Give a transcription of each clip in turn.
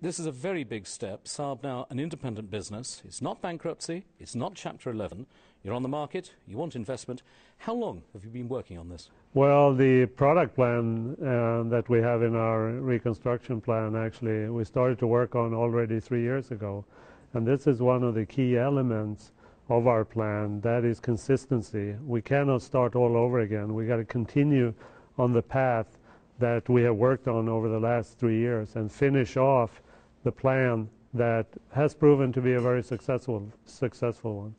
This is a very big step. Saab now an independent business. It's not bankruptcy. It's not Chapter 11. You're on the market. You want investment. How long have you been working on this? Well, the product plan that we have in our reconstruction plan, actually, we started to work on already 3 years ago. And this is one of the key elements of our plan. That is consistency. We cannot start all over again. We got to continue on the path that we have worked on over the last 3 years and finish off the plan that has proven to be a very successful one.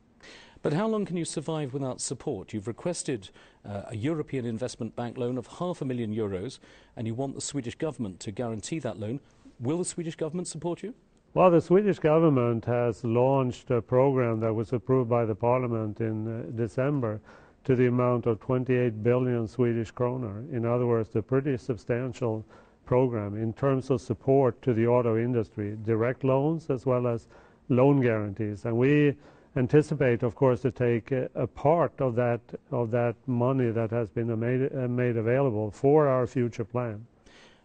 But how long can you survive without support? You've requested a European Investment Bank loan of €500,000 and you want the Swedish government to guarantee that loan. Will the Swedish government support you? Well, the Swedish government has launched a program that was approved by the parliament in December to the amount of 28 billion Swedish kronor. In other words, a pretty substantial program in terms of support to the auto industry, direct loans as well as loan guarantees. And we anticipate, of course, to take a part of that money that has been made available for our future plan.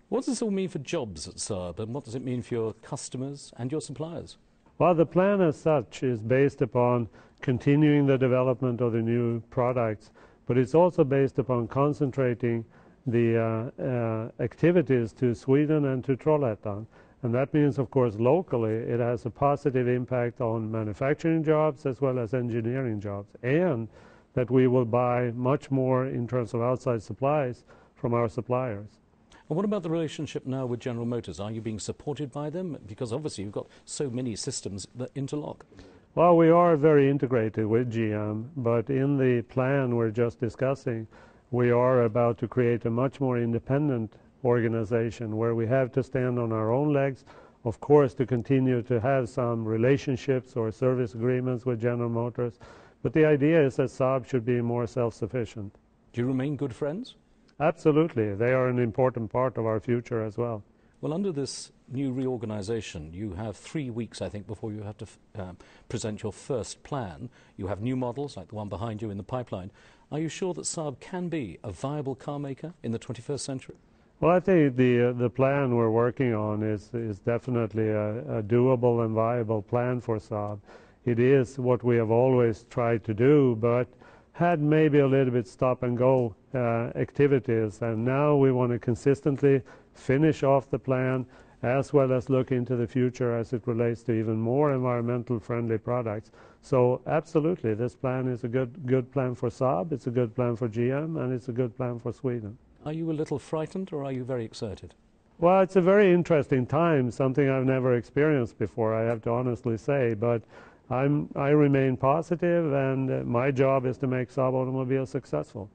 What does this all mean for jobs at Saab, and what does it mean for your customers and your suppliers? Well, the plan as such is based upon continuing the development of the new products, but it's also based upon concentrating the activities to Sweden and to Trollhättan. And that means, of course, locally it has a positive impact on manufacturing jobs as well as engineering jobs, and that we will buy much more in terms of outside supplies from our suppliers. And what about the relationship now with General Motors? Are you being supported by them? Because obviously you've got so many systems that interlock. Well, we are very integrated with GM, but in the plan we're just discussing, we are about to create a much more independent organization where we have to stand on our own legs, of course, to continue to have some relationships or service agreements with General Motors. But the idea is that Saab should be more self-sufficient. Do you remain good friends? Absolutely. They are an important part of our future as well. Well, under this new reorganization, you have 3 weeks, I think, before you have to present your first plan. You have new models, like the one behind you in the pipeline. Are you sure that Saab can be a viable car maker in the 21st century? Well, I think the plan we're working on is definitely a doable and viable plan for Saab. It is what we have always tried to do, but had maybe a little bit stop-and-go activities. And now we want to consistently finish off the plan as well as look into the future as it relates to even more environmental friendly products. So absolutely, this plan is a good plan for Saab, it's a good plan for GM, and it's a good plan for Sweden. Are you a little frightened or are you very excited? Well, it's a very interesting time, something I've never experienced before, I have to honestly say, but I remain positive, and my job is to make Saab Automobiles successful.